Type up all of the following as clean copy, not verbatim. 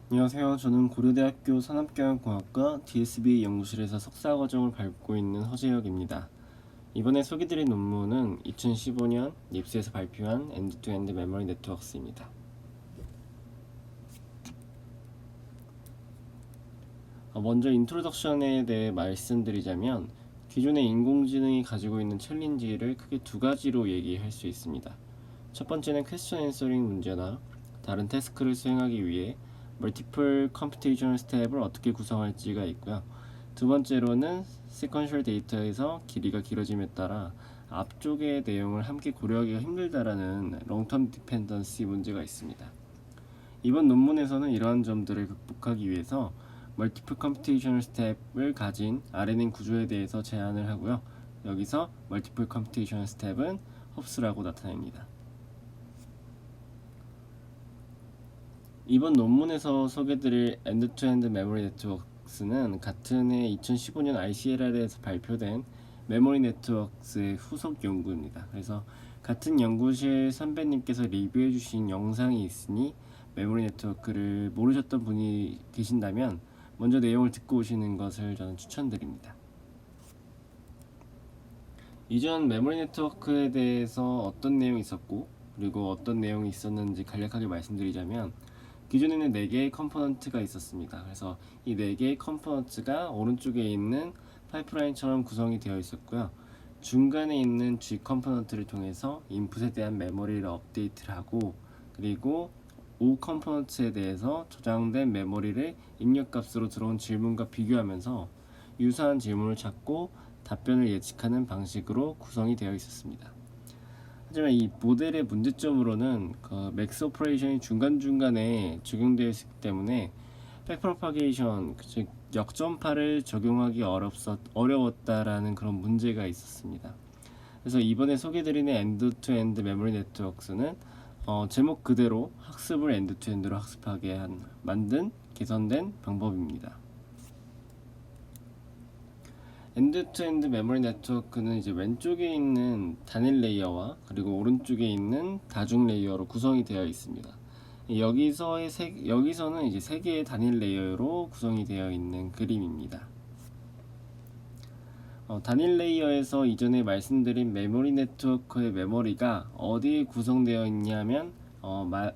안녕하세요. 저는 고려대학교 산업경영공학과 DSB 연구실에서 석사과정을 밟고 있는 허재혁입니다. 이번에 소개드릴 논문은 2015년 닙스에서 발표한 엔드-투-엔드 메모리 네트워크스입니다. 먼저 인트로덕션에 대해 말씀드리자면 기존의 인공지능이 가지고 있는 챌린지를 크게 두 가지로 얘기할 수 있습니다. 첫 번째는 퀘스천 앤서링 문제나 다른 태스크를 수행하기 위해 멀티플 컴퓨테이셔널 스텝을 어떻게 구성할지가 있고요. 두 번째로는 시퀀셜 데이터에서 길이가 길어짐에 따라 앞쪽의 내용을 함께 고려하기가 힘들다라는 롱텀 디펜던시 문제가 있습니다. 이번 논문에서는 이러한 점들을 극복하기 위해서 멀티플 컴퓨테이셔널 스텝을 가진 RNN 구조에 대해서 제안을 하고요. 여기서 멀티플 컴퓨테이셔널 스텝은 홉스라고 나타냅니다. 이번 논문에서 소개드릴 엔드-투-엔드 메모리 네트워크스는 같은 해 2015년 ICLR에서 발표된 메모리 네트워크스의 후속 연구입니다. 그래서 같은 연구실 선배님께서 리뷰해 주신 영상이 있으니 메모리 네트워크를 모르셨던 분이 계신다면 먼저 내용을 듣고 오시는 것을 저는 추천드립니다. 이전 메모리 네트워크에 대해서 어떤 내용이 있었고 그리고 어떤 내용이 있었는지 간략하게 말씀드리자면 기존에는 4개의 컴포넌트가 있었습니다. 그래서 이 4개의 컴포넌트가 오른쪽에 있는 파이프라인처럼 구성이 되어 있었고요. 중간에 있는 G 컴포넌트를 통해서 인풋에 대한 메모리를 업데이트를 하고 그리고 O 컴포넌트에 대해서 저장된 메모리를 입력값으로 들어온 질문과 비교하면서 유사한 질문을 찾고 답변을 예측하는 방식으로 구성이 되어 있었습니다. 하지만 이 모델의 문제점으로는 맥스 오퍼레이션이 중간중간에 적용되어 있기 때문에 백프로파게이션, 즉 역전파를 적용하기 어려웠다라는 그런 문제가 있었습니다. 그래서 이번에 소개드리는 엔드-투-엔드 메모리 네트워크스는 제목 그대로 학습을 엔드-투-엔드로 학습하게 만든 개선된 방법입니다. 엔드-투-엔드 메모리 네트워크는 이제 왼쪽에 있는 단일 레이어와 그리고 오른쪽에 있는 다중 레이어로 구성이 되어 있습니다. 여기서는 이제 세 개의 단일 레이어로 구성이 되어 있는 그림입니다. 단일 레이어에서 이전에 말씀드린 메모리 네트워크의 메모리가 어디에 구성되어 있냐면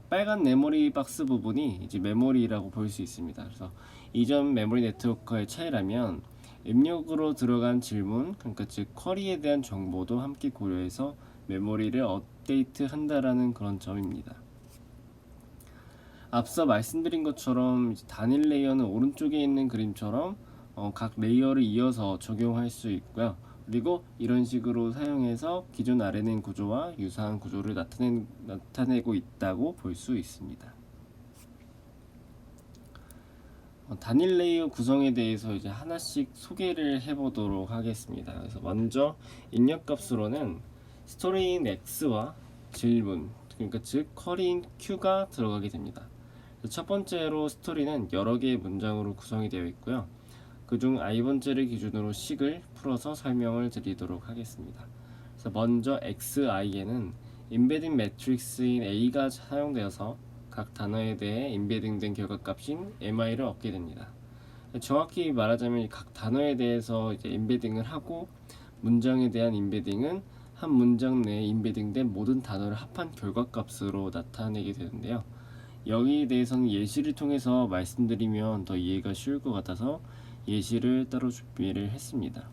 빨간 메모리 박스 부분이 이제 메모리라고 볼 수 있습니다. 그래서 이전 메모리 네트워크의 차이라면 입력으로 들어간 질문, 그러니까 즉 쿼리에 대한 정보도 함께 고려해서 메모리를 업데이트 한다라는 그런 점입니다. 앞서 말씀드린 것처럼 단일 레이어는 오른쪽에 있는 그림처럼 각 레이어를 이어서 적용할 수 있고요. 그리고 이런 식으로 사용해서 기존 RNN 구조와 유사한 구조를 나타내고 있다고 볼 수 있습니다. 단일 레이어 구성에 대해서 이제 하나씩 소개를 해보도록 하겠습니다. 그래서 먼저 입력값으로는 스토리인 X와 질문, 그러니까 즉 쿼리인 Q가 들어가게 됩니다. 첫 번째로 스토리는 여러 개의 문장으로 구성이 되어 있고요. 그중 i번째를 기준으로 식을 풀어서 설명을 드리도록 하겠습니다. 그래서 먼저 xi에는 인베딩 매트릭스인 a가 사용되어서 각 단어에 대해 인베딩된 결과값인 mi를 얻게 됩니다. 정확히 말하자면 각 단어에 대해서 이제 인베딩을 하고 문장에 대한 인베딩은 한 문장 내에 인베딩된 모든 단어를 합한 결과값으로 나타내게 되는데요. 여기에 대해서는 예시를 통해서 말씀드리면 더 이해가 쉬울 것 같아서 예시를 따로 준비를 했습니다.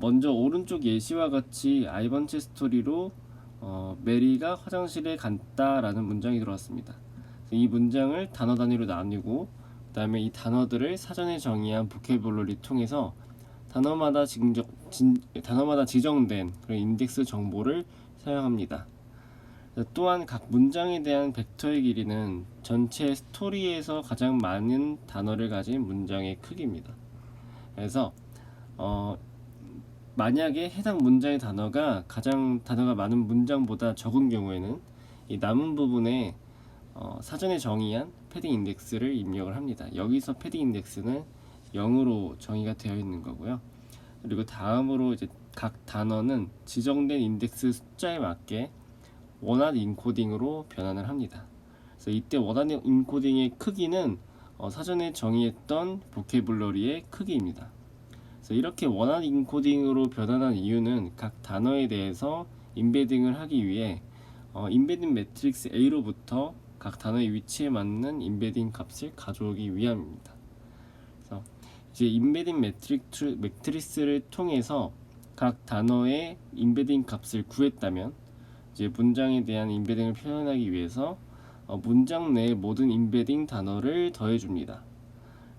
먼저 오른쪽 예시와 같이 i번째 스토리로 메리가 화장실에 갔다라는 문장이 들어왔습니다. 이 문장을 단어 단위로 나누고 그 다음에 이 단어들을 사전에 정의한 보캐블러리 통해서 단어마다 지정된 그런 인덱스 정보를 사용합니다. 또한 각 문장에 대한 벡터의 길이는 전체 스토리에서 가장 많은 단어를 가진 문장의 크기입니다. 그래서 만약에 해당 문장의 단어가 단어가 많은 문장보다 적은 경우에는 이 남은 부분에 사전에 정의한 패딩 인덱스를 입력을 합니다. 여기서 패딩 인덱스는 0으로 정의가 되어 있는 거고요. 그리고 다음으로 이제 각 단어는 지정된 인덱스 숫자에 맞게 원핫 인코딩으로 변환을 합니다. 그래서 이때 원하는 인코딩의 크기는 사전에 정의했던 보캐블러리의 크기입니다. 그래서 이렇게 원하는 인코딩으로 변환한 이유는 각 단어에 대해서 인베딩을 하기 위해 인베딩 매트릭스 A로부터 각 단어의 위치에 맞는 인베딩 값을 가져오기 위함입니다. 그래서 이제 인베딩 매트리스를 통해서 각 단어의 인베딩 값을 구했다면 이제 문장에 대한 인베딩을 표현하기 위해서 문장 내의 모든 인베딩 단어를 더해줍니다.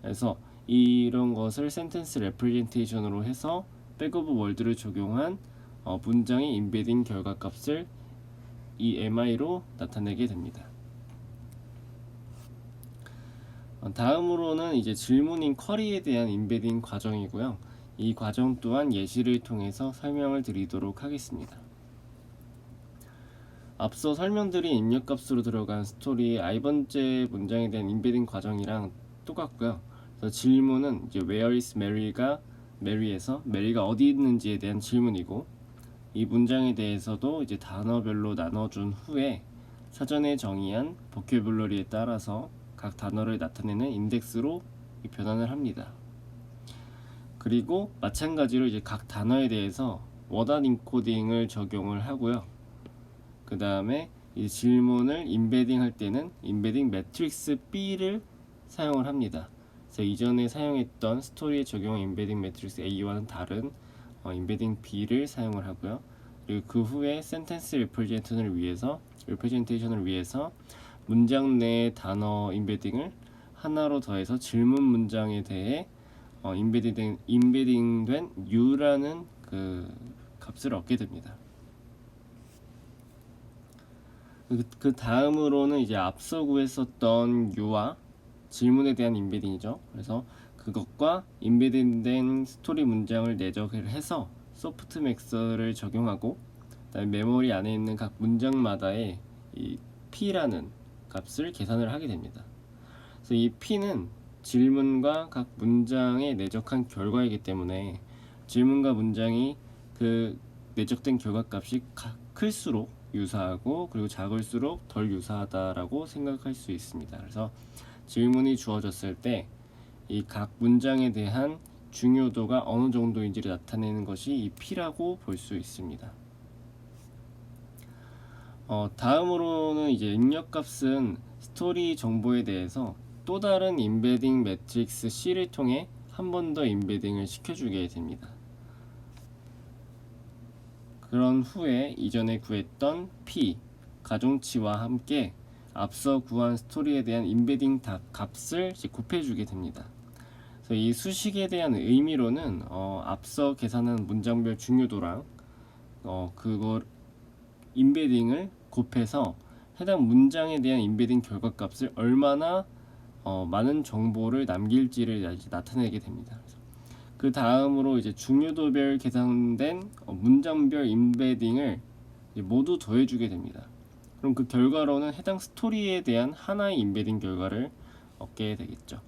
그래서 이런 것을 센텐스 레프레젠테이션으로 해서 백 오브 월드를 적용한 문장의 인베딩 결과값을 이 mi로 나타내게 됩니다. 다음으로는 이제 질문인 쿼리에 대한 인베딩 과정이고요. 이 과정 또한 예시를 통해서 설명을 드리도록 하겠습니다. 앞서 설명드린 입력값으로 들어간 스토리의 i번째 문장에 대한 인베딩 과정이랑 똑같고요. 그래서 질문은 이제 Where is Mary가 Mary에서 메리가 어디 있는지에 대한 질문이고, 이 문장에 대해서도 이제 단어별로 나눠준 후에 사전에 정의한 보캐블러리에 따라서 각 단어를 나타내는 인덱스로 변환을 합니다. 그리고 마찬가지로 이제 각 단어에 대해서 원한 인코딩을 적용을 하고요. 그 다음에 이 질문을 인베딩 할 때는 인베딩 매트릭스 B를 사용을 합니다. 그래서 이전에 사용했던 스토리에 적용한 인베딩 매트릭스 A와는 다른 인베딩 B를 사용을 하고요. 그리고 그 후에 센텐스 리프레젠테이션을 위해서 문장 내 단어 인베딩을 하나로 더해서 질문 문장에 대해 인베딩된 U라는 그 값을 얻게 됩니다. 그 다음으로는 이제 앞서 구했었던 U와 질문에 대한 인베딩이죠. 그래서 그것과 인베딩된 스토리 문장을 내적을 해서 소프트맥스를 적용하고, 그다음에 메모리 안에 있는 각 문장마다의 이 P라는 값을 계산을 하게 됩니다. 그래서 이 P는 질문과 각 문장에 내적한 결과이기 때문에 질문과 문장이 그 내적된 결과값이 클수록 유사하고 그리고 작을수록 덜 유사하다라고 생각할 수 있습니다. 그래서 질문이 주어졌을 때 이 각 문장에 대한 중요도가 어느 정도인지를 나타내는 것이 이 P라고 볼 수 있습니다. 다음으로는 이제 입력값은 스토리 정보에 대해서 또 다른 인베딩 매트릭스 C를 통해 한 번 더 인베딩을 시켜주게 됩니다. 그런 후에 이전에 구했던 P, 가중치와 함께 앞서 구한 스토리에 대한 인베딩 값을 곱해주게 됩니다. 그래서 이 수식에 대한 의미로는 앞서 계산한 문장별 중요도랑 그걸 인베딩을 곱해서 해당 문장에 대한 인베딩 결과값을 얼마나 많은 정보를 남길지를 나타내게 됩니다. 그 다음으로 이제 중요도별 계산된 문장별 인베딩을 모두 더해주게 됩니다. 그럼 그 결과로는 해당 스토리에 대한 하나의 인베딩 결과를 얻게 되겠죠.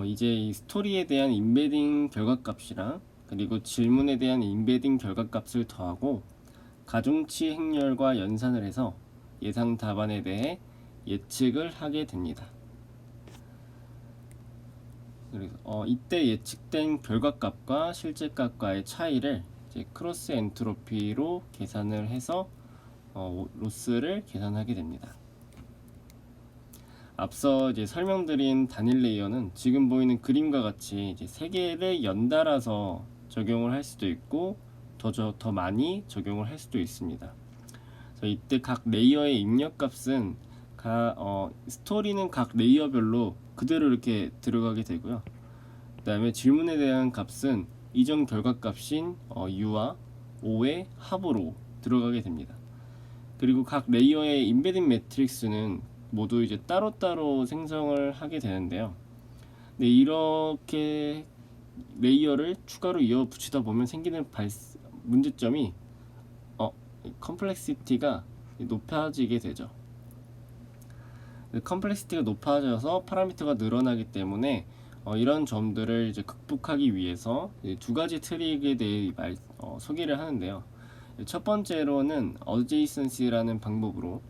이제 이 스토리에 대한 인베딩 결과값이랑 그리고 질문에 대한 인베딩 결과값을 더하고 가중치 행렬과 연산을 해서 예상 답안에 대해 예측을 하게 됩니다. 그래서 이때 예측된 결과값과 실제값과의 차이를 이제 크로스 엔트로피로 계산을 해서 로스를 계산하게 됩니다. 앞서 이제 설명드린 단일 레이어는 지금 보이는 그림과 같이 이제 세 개를 연달아서 적용을 할 수도 있고 더 많이 적용을 할 수도 있습니다. 그래서 이때 각 레이어의 입력값은 스토리는 각 레이어별로 그대로 이렇게 들어가게 되고요. 그 다음에 질문에 대한 값은 이전 결과값인 U와 O의 합으로 들어가게 됩니다. 그리고 각 레이어의 인베딩 매트릭스는 모두 이제 따로따로 생성을 하게 되는데요. 근데 이렇게 레이어를 추가로 이어 붙이다 보면 생기는 문제점이 컴플렉시티가 높아지게 되죠. 컴플렉시티가 높아져서 파라미터가 늘어나기 때문에 이런 점들을 이제 극복하기 위해서 두 가지 트릭에 대해 소개를 하는데요. 첫 번째로는 어제이선시라는 방법으로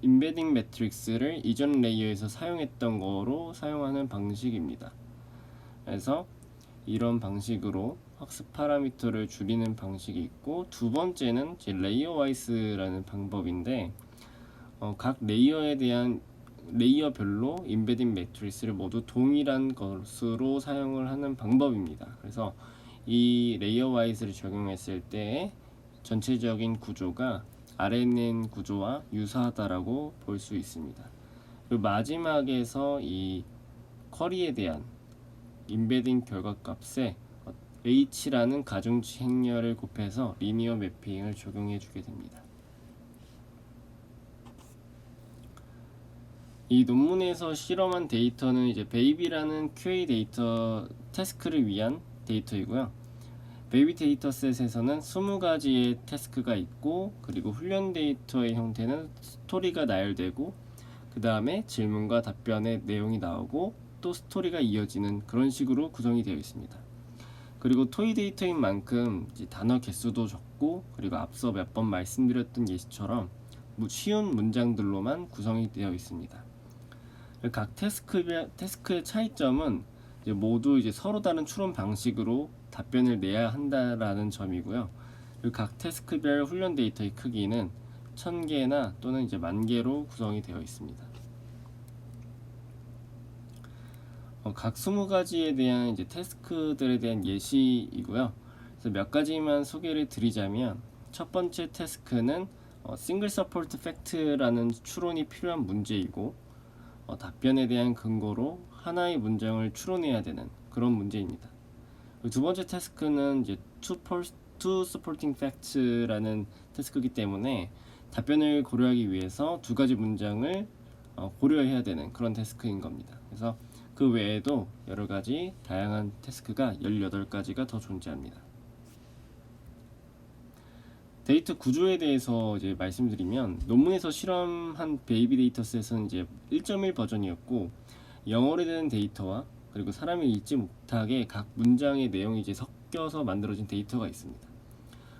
임베딩 매트릭스를 이전 레이어에서 사용했던 거로 사용하는 방식입니다. 그래서 이런 방식으로 학습 파라미터를 줄이는 방식이 있고, 두 번째는 레이어 와이스라는 방법인데 각 레이어에 대한 레이어별로 임베딩 매트리스를 모두 동일한 것으로 사용을 하는 방법입니다. 그래서 이 레이어 와이스를 적용했을 때 전체적인 구조가 RNN 구조와 유사하다라고 볼 수 있습니다. 그리고 마지막에서 이 쿼리에 대한 임베딩 결과값에 h라는 가중치 행렬을 곱해서 리니어 매핑을 적용해 주게 됩니다. 이 논문에서 실험한 데이터는 이제 베이비라는 QA 데이터 태스크를 위한 데이터이고요. 베이비 데이터셋에서는 20가지의 태스크가 있고, 그리고 훈련 데이터의 형태는 스토리가 나열되고, 그 다음에 질문과 답변의 내용이 나오고 또 스토리가 이어지는 그런 식으로 구성이 되어 있습니다. 그리고 토이 데이터인 만큼 이제 단어 개수도 적고, 그리고 앞서 몇 번 말씀드렸던 예시처럼 쉬운 문장들로만 구성이 되어 있습니다. 각 태스크의 차이점은 이제 모두 이제 서로 다른 추론 방식으로 답변을 내야 한다라는 점이고요. 그리고 각 태스크별 훈련 데이터의 크기는 1000개나 또는 이제 10,000개로 구성이 되어 있습니다. 각 20가지에 대한 이제 태스크들에 대한 예시이고요. 그래서 몇 가지만 소개를 드리자면, 첫 번째 태스크는 싱글 서포트 팩트라는 추론이 필요한 문제이고, 답변에 대한 근거로 하나의 문장을 추론해야 되는 그런 문제입니다. 두 번째 태스크는 이제 two supporting facts라는 태스크이기 때문에 답변을 고려하기 위해서 두 가지 문장을 고려해야 되는 그런 태스크인 겁니다. 그래서 그 외에도 여러 가지 다양한 태스크가 18가지가 더 존재합니다. 데이터 구조에 대해서 이제 말씀드리면, 논문에서 실험한 베이비 데이터셋은 이제 1.1 버전이었고, 영어로 된 데이터와 그리고 사람이 읽지 못하게 각 문장의 내용이 이제 섞여서 만들어진 데이터가 있습니다.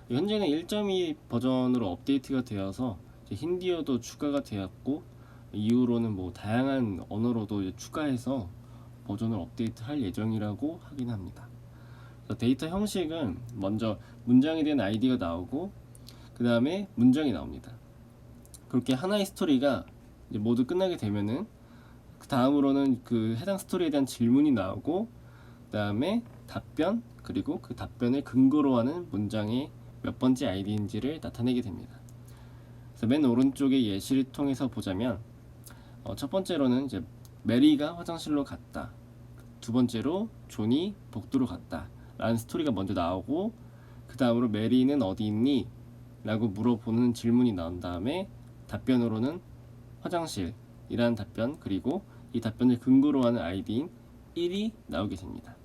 현재는 1.2 버전으로 업데이트가 되어서 이제 힌디어도 추가가 되었고, 이후로는 뭐 다양한 언어로도 이제 추가해서 버전을 업데이트할 예정이라고 하긴 합니다. 데이터 형식은 먼저 문장에 대한 아이디가 나오고, 그 다음에 문장이 나옵니다. 그렇게 하나의 스토리가 이제 모두 끝나게 되면은 그 다음으로는 그 해당 스토리에 대한 질문이 나오고, 그 다음에 답변, 그리고 그 답변을 근거로 하는 문장의 몇 번째 아이디인지를 나타내게 됩니다. 그래서 맨 오른쪽의 예시를 통해서 보자면, 첫 번째로는 이제 메리가 화장실로 갔다, 두 번째로 존이 복도로 갔다 라는 스토리가 먼저 나오고, 그 다음으로 메리는 어디 있니? 라고 물어보는 질문이 나온 다음에 답변으로는 화장실이라는 답변, 그리고 이 답변을 근거로 하는 아이디인 1이 나오게 됩니다.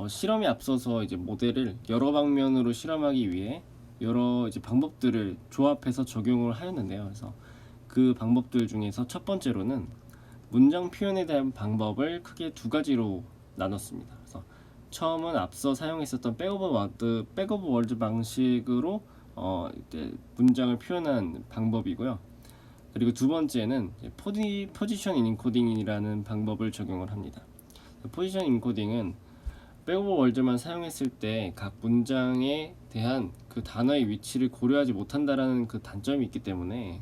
실험에 앞서서 이제 모델을 여러 방면으로 실험하기 위해 여러 이제 방법들을 조합해서 적용을 하였는데요. 그래서 그 방법들 중에서 첫 번째로는 문장 표현에 대한 방법을 크게 두 가지로 나눴습니다. 그래서 처음은 앞서 사용했었던 백오브 월드 방식으로 이제 문장을 표현한 방법이고요. 그리고 두 번째는 포지션 인코딩이라는 방법을 적용을 합니다. 포지션 인코딩은 백오브 월드만 사용했을 때 각 문장에 대한 그 단어의 위치를 고려하지 못한다라는 그 단점이 있기 때문에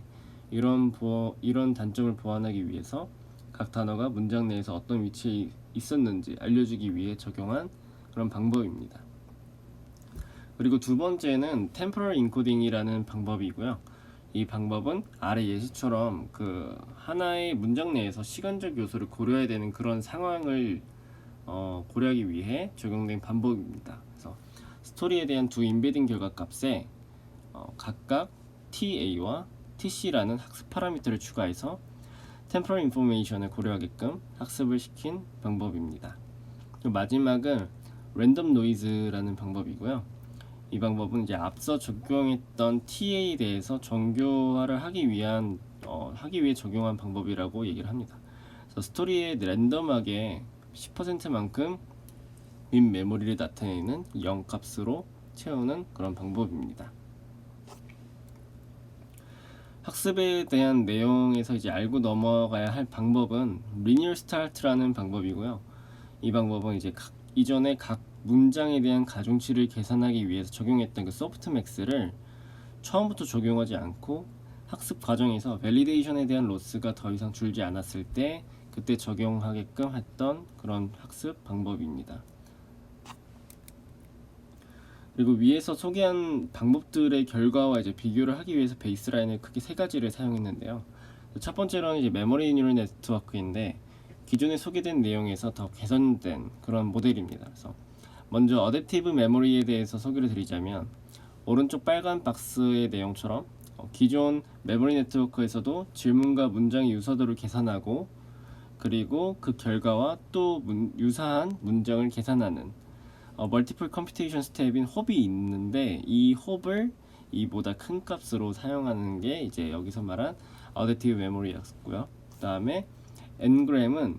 이런 단점을 보완하기 위해서 각 단어가 문장 내에서 어떤 위치에 있었는지 알려주기 위해 적용한 그런 방법입니다. 그리고 두 번째는 템포럴 인코딩이라는 방법이고요. 이 방법은 아래 예시처럼 그 하나의 문장 내에서 시간적 요소를 고려해야 되는 그런 상황을 고려하기 위해 적용된 방법입니다. 그래서 스토리에 대한 두 임베딩 결과값에 각각 TA와 TC라는 학습 파라미터를 추가해서 템포럴 인포메이션을 고려하게끔 학습을 시킨 방법입니다. 그리고 마지막은 랜덤 노이즈라는 방법이고요. 이 방법은 이제 앞서 적용했던 TA에 대해서 정교화를 하기 위해 적용한 방법이라고 얘기를 합니다. 그래서 스토리에 랜덤하게 10%만큼 빈 메모리를 나타내는 0 값으로 채우는 그런 방법입니다. 학습에 대한 내용에서 이제 알고 넘어가야 할 방법은 linear start라는 방법이고요. 이 방법은 이제 이전에 각 문장에 대한 가중치를 계산하기 위해서 적용했던 그 소프트맥스를 처음부터 적용하지 않고 학습 과정에서 밸리데이션에 대한 로스가 더 이상 줄지 않았을 때 그때 적용하게끔 했던 그런 학습 방법입니다. 그리고 위에서 소개한 방법들의 결과와 이제 비교를 하기 위해서 베이스라인을 크게 세 가지를 사용했는데요. 첫 번째로는 이제 메모리 뉴럴 네트워크인데 기존에 소개된 내용에서 더 개선된 그런 모델입니다. 그래서 먼저 어댑티브 메모리에 대해서 소개를 드리자면 오른쪽 빨간 박스의 내용처럼 기존 메모리 네트워크에서도 질문과 문장의 유사도를 계산하고 그리고 그 결과와 또 유사한 문장을 계산하는 멀티플 컴퓨테이션 스텝인 홉이 있는데 이 홉을 이보다 큰 값으로 사용하는 게 이제 여기서 말한 어댑티브 메모리였고요. 그 다음에 엔그램은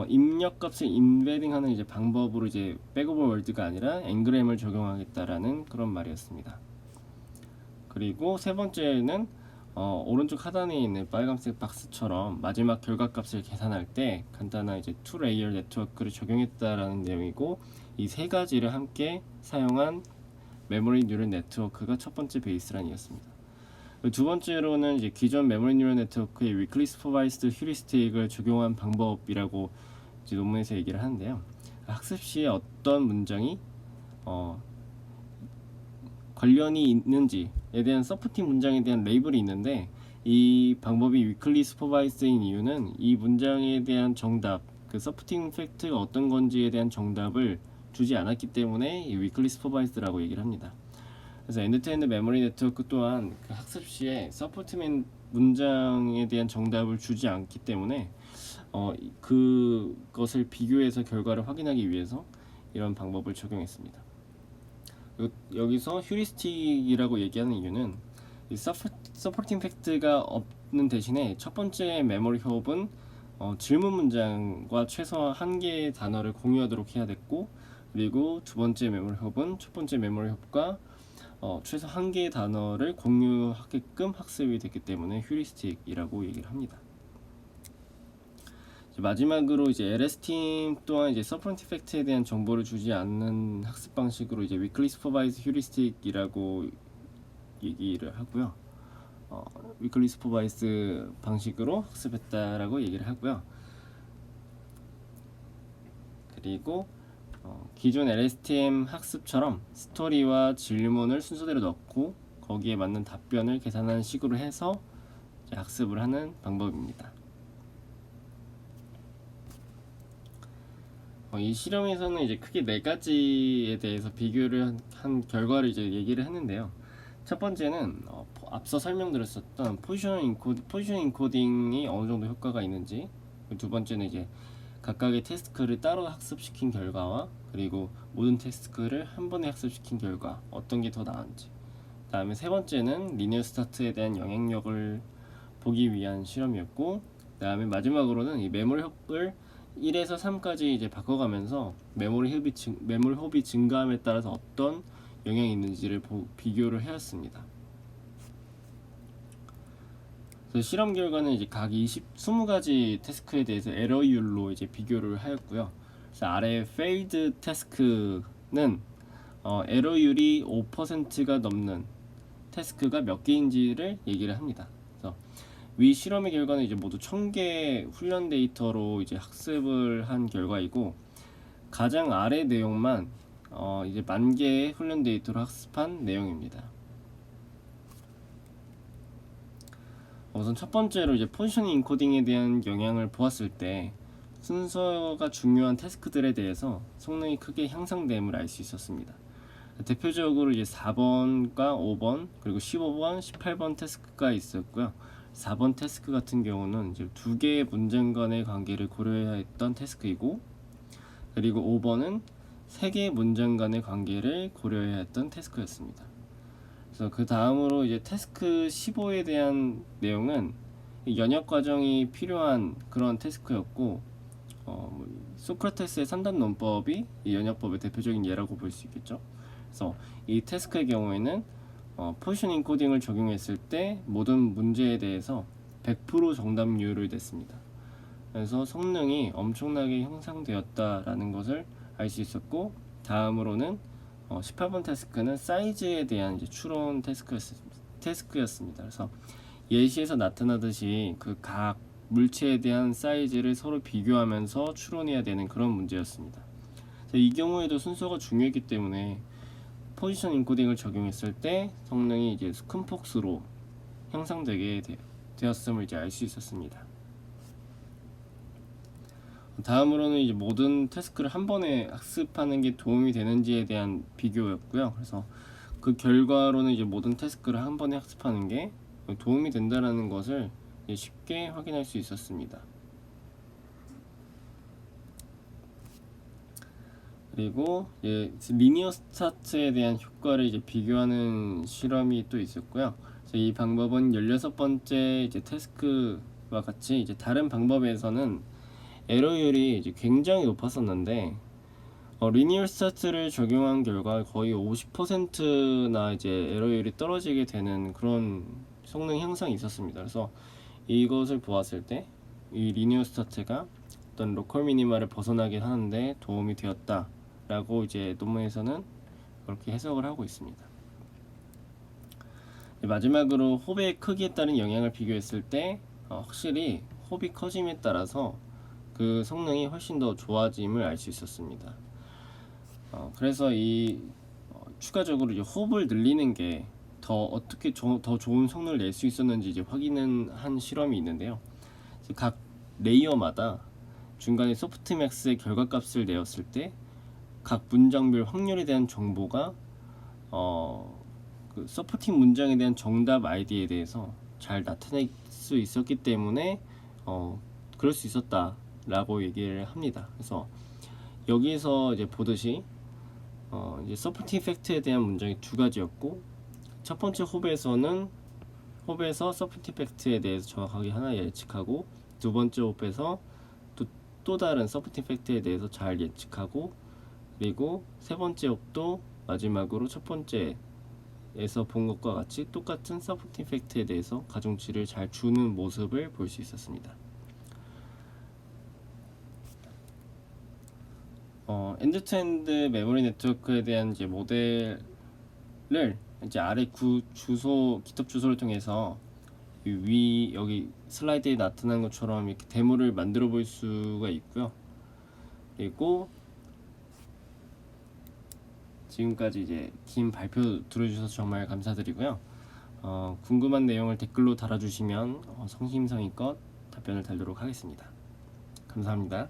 입력 값을 인베딩하는 이제 방법으로 이제 백오버 월드가 아니라 엔그램을 적용하겠다라는 그런 말이었습니다. 그리고 세 번째는 오른쪽 하단에 있는 빨간색 박스처럼 마지막 결과값을 계산할 때 간단한 이제 투 레이어 네트워크를 적용했다라는 내용이고 이 세 가지를 함께 사용한 메모리 뉴럴 네트워크가 첫 번째 베이스라인이었습니다. 두 번째로는 이제 기존 메모리 뉴럴 네트워크의 위클리 슈퍼바이스드 휴리스틱을 적용한 방법이라고 이제 논문에서 얘기를 하는데요. 학습 시에 어떤 문장이 관련이 있는지에 대한 서포팅 문장에 대한 레이블이 있는데 이 방법이 위클리 슈퍼바이스드인 이유는 이 문장에 대한 정답, 그 서포팅 팩트가 어떤 건지에 대한 정답을 주지 않았기 때문에 이 위클리 슈퍼바이스드라고 얘기를 합니다. 그래서 엔드투엔드 메모리 네트워크 또한 그 학습 시에 서포트맨 문장에 대한 정답을 주지 않기 때문에 그것을 비교해서 결과를 확인하기 위해서 이런 방법을 적용했습니다. 여기서 휴리스틱이라고 얘기하는 이유는 이 서포팅 팩트가 없는 대신에 첫 번째 메모리 홉은 질문 문장과 최소 한 개의 단어를 공유하도록 해야 됐고 그리고 두 번째 메모리 홉은 첫 번째 메모리 홉과 최소 한 개의 단어를 공유하게끔 학습이 됐기 때문에 휴리스틱이라고 얘기를 합니다. 마지막으로 이제 LS팀 또한 이제 서포팅 팩트에 대한 정보를 주지 않는 학습 방식으로 이제 위클리 슈퍼바이즈 휴리스틱이라고 얘기를 하고요. 위클리 슈퍼바이즈 방식으로 학습했다라고 얘기를 하고요. 그리고 기존 LSTM 학습처럼 스토리와 질문을 순서대로 넣고 거기에 맞는 답변을 계산하는 식으로 해서 학습을 하는 방법입니다. 이 실험에서는 이제 크게 네 가지에 대해서 비교를 한 결과를 이제 얘기를 했는데요. 첫 번째는 앞서 설명드렸었던 포지션 인코딩이 어느 정도 효과가 있는지, 두 번째는 이제 각각의 태스크를 따로 학습시킨 결과와 그리고 모든 태스크를 한 번에 학습시킨 결과 어떤 게 더 나은지, 그 다음에 세 번째는 리니어 스타트에 대한 영향력을 보기 위한 실험이었고, 그 다음에 마지막으로는 이 메모리 홉을 1에서 3까지 이제 바꿔가면서 메모리 홉이 증가함에 따라서 어떤 영향이 있는지를 비교를 해왔습니다. 그래서 실험 결과는 이제 각 20가지 태스크에 대해서 에러율로 이제 비교를 하였고요. 그래서 아래 failed 태스크는 에러율이 5%가 넘는 태스크가 몇 개인지를 얘기를 합니다. 그래서 위 실험의 결과는 이제 모두 1000개 훈련 데이터로 이제 학습을 한 결과이고 가장 아래 내용만 이제 10,000개의 훈련 데이터로 학습한 내용입니다. 우선 첫 번째로 이제 포지셔닝 인코딩에 대한 영향을 보았을 때 순서가 중요한 태스크들에 대해서 성능이 크게 향상됨을 알 수 있었습니다. 대표적으로 이제 4번과 5번 그리고 15번, 18번 태스크가 있었고요. 4번 태스크 같은 경우는 이제 두 개의 문장 간의 관계를 고려해야 했던 태스크이고, 그리고 5번은 세 개의 문장 간의 관계를 고려해야 했던 태스크였습니다. 그래서 그 다음으로 이제 태스크 15에 대한 내용은 연역 과정이 필요한 그런 태스크였고, 소크라테스의 3단 논법이 이 연역법의 대표적인 예라고 볼 수 있겠죠. 그래서 이 태스크의 경우에는 포지셔닝 코딩을 적용했을 때 모든 문제에 대해서 100% 정답률을 냈습니다. 그래서 성능이 엄청나게 향상되었다라는 것을 알 수 있었고, 다음으로는 18번 태스크는 사이즈에 대한 이제 추론 태스크였습니다. 그래서 예시에서 나타나듯이 그 각 물체에 대한 사이즈를 서로 비교하면서 추론해야 되는 그런 문제였습니다. 이 경우에도 순서가 중요했기 때문에 포지션 인코딩을 적용했을 때 성능이 이제 큰 폭수로 향상되게 되었음을 이제 알 수 있었습니다. 다음으로는 이제 모든 태스크를 한 번에 학습하는 게 도움이 되는지에 대한 비교였고요. 그래서 그 결과로는 이제 모든 태스크를 한 번에 학습하는 게 도움이 된다는 것을 쉽게 확인할 수 있었습니다. 그리고 리니어 스타트에 대한 효과를 이제 비교하는 실험이 또 있었고요. 이 방법은 16번째 이제 태스크와 같이 이제 다른 방법에서는 에러율이 이제 굉장히 높았었는데 리니어 스타트를 적용한 결과 거의 50%나 이제 에러율이 떨어지게 되는 그런 성능 향상이 있었습니다. 그래서 이것을 보았을 때 이 리니어 스타트가 어떤 로컬 미니마를 벗어나게 하는데 도움이 되었다라고 이제 논문에서는 그렇게 해석을 하고 있습니다. 마지막으로 홉의 크기에 따른 영향을 비교했을 때 확실히 홉이 커짐에 따라서 그 성능이 훨씬 더 좋아짐을 알 수 있었습니다. 그래서 추가적으로 이제 홉을 늘리는 게 어떻게 더 좋은 성능을 낼 수 있었는지 이제 확인은 한 실험이 있는데요. 각 레이어마다 중간에 소프트맥스의 결과값을 내었을 때 각 문장별 확률에 대한 정보가 그 서포팅 문장에 대한 정답 아이디에 대해서 잘 나타낼 수 있었기 때문에 그럴 수 있었다라고 얘기를 합니다. 그래서 여기서 이제 보듯이 이제 서포팅 팩트에 대한 문장이 두 가지였고, 첫 번째 홉에서 서포팅 팩트에 대해서 정확하게 하나 예측하고, 두 번째 홉에서 또 다른 서포팅 팩트에 대해서 잘 예측하고, 그리고 세 번째 홉도 마지막으로 첫 번째에서 본 것과 같이 똑같은 서포팅 팩트에 대해서 가중치를 잘 주는 모습을 볼 수 있었습니다. 엔드-투-엔드 메모리 네트워크에 대한 이제 모델을 이제 아래 GitHub 주소를 통해서 여기 슬라이드에 나타난 것처럼 이렇게 데모를 만들어 볼 수가 있고요. 그리고 지금까지 이제 긴 발표 들어주셔서 정말 감사드리고요. 궁금한 내용을 댓글로 달아주시면 성심성의껏 답변을 달도록 하겠습니다. 감사합니다.